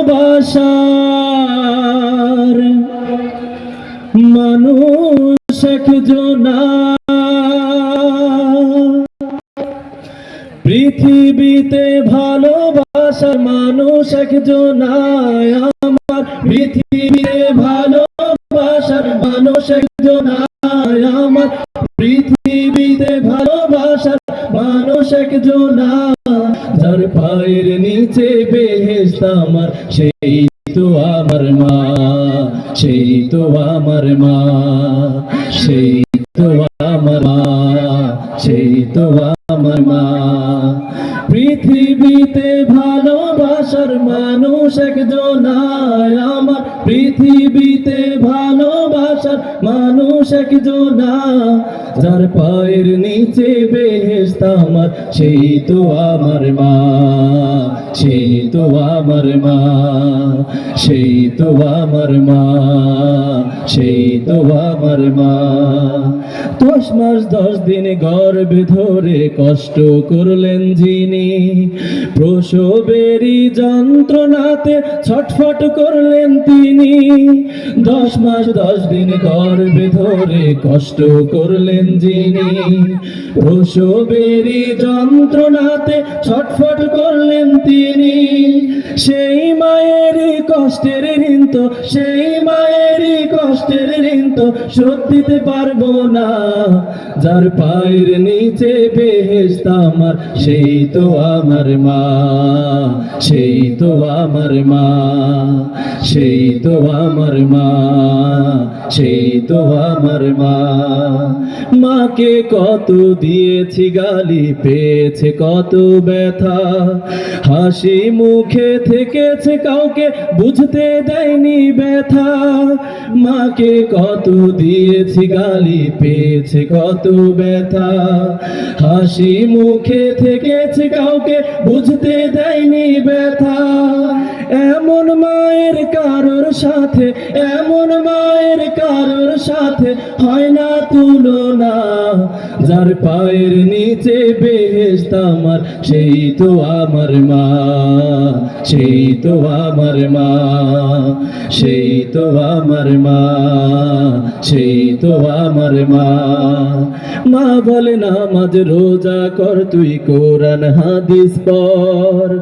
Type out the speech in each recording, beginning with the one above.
ভালোবাসার মানুষ একজনা, পৃথিবীতে ভালোবাসার মানুষ একজনা আমার, পৃথিবীতে ভালোবাসার মানুষ একজনা আমার, পৃথিবীতে ভালোবাসার মানুষ একজনা, যার পায়ের নিচে বেহেশত আমার, সেই তো আমার মা, সেই তো আমার মা, সেই তো আমার মা, সেই তো আমার মা। পৃথিবীতে ভালোবাসার মানুষ একজনা আমার, পৃথিবীতে ভালোবাসার মানুষ একজনা, যার পায়ের নিচে বেহেশত আমার, সেই তো আমার মা, সেই তো আমার মা, সেই তো আমার মা, সেই তো আমার মা। 10 মাস 10 দিন গর্ভে ধরে কষ্ট করলেন যিনি, প্রসবেরই যন্ত্রণাতে ছটফট করলেন তিনি। 10 মাস 10 দিন গর্ভে ধরে কষ্ট করলেন যিনি, প্রসবেরই যন্ত্রণাতে ছটফট করলেন তিনি। সেই মায়েরই কষ্টের ঋণ তো, সেই মায়েরই কষ্টের ঋণ তো শোধ দিতে পারবো না, যার পায়ের নিচে বেহেশত আমার, সেই তো আমার মা, সেই তো আমার মা, সেই তো আমার মা, সেই তো আমার মা। মাকে কত দিয়েছি গালি, পেয়েছে কত ব্যথা, হাসি মুখে থেকেছে কাউকে বুঝতে দেয়নি ব্যথা। মাকে কত দিয়েছি গালি, পেয়েছে কত ব্যথা, হাসি মুখে থেকেছে কাউকে বুঝতে দেয়নি ব্যথা। এমন মায়ের কারোর সাথে, এমন মায়ের কারোর সাথে হয় না তুলনা, যার পায়ের নিচে বেহেশত আমার, সেই তো আমার মা, সেই তো আমার মা, সেই তো আমার মা, সেই তো আমার মা। মা বলে নামাজ রোজা কর, তুই কোরআন হাদিস পড়,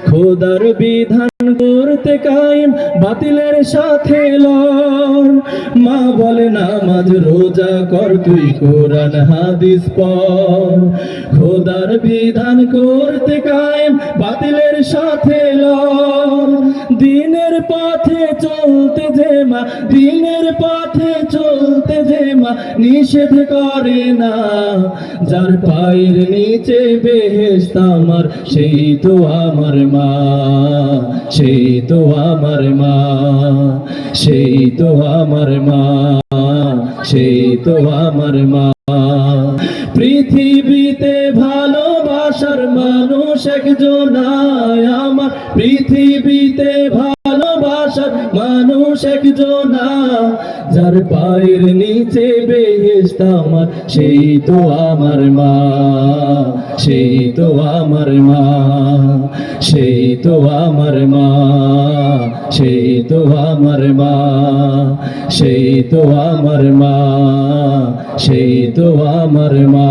খোদার বিধান করতে কায়েম, বাতিলের সাথে লড়। মা বলে নামাজ রোজা কর, তুই কোরআন হাদিস পড়, খোদার বিধান করতে কায়েম, বাতিলের সাথে লড়। দিনের পথে চলতে যে মা, দিনের পথে চলতে যে মা নিষেধ করে না, যার পায়ের নিচে বেহেশত আমার, সেই তো আমার মা, সেই তো আমার মা, সেই তো আমার মা, সেই তো আমার মা। পৃথিবীতে ভালোবাসার মানুষ একজনা আমার, পৃথিবীতে ভালোবাসার মানুষ একজনা, যার পায়ের নিচে বেহেশত আমার, সেই তো আমার মা, সেই তো আমার মা, সেই তো আমার মা, সেই তো আমার মা, সেই তো আমার মা, সেই তো আমার মা।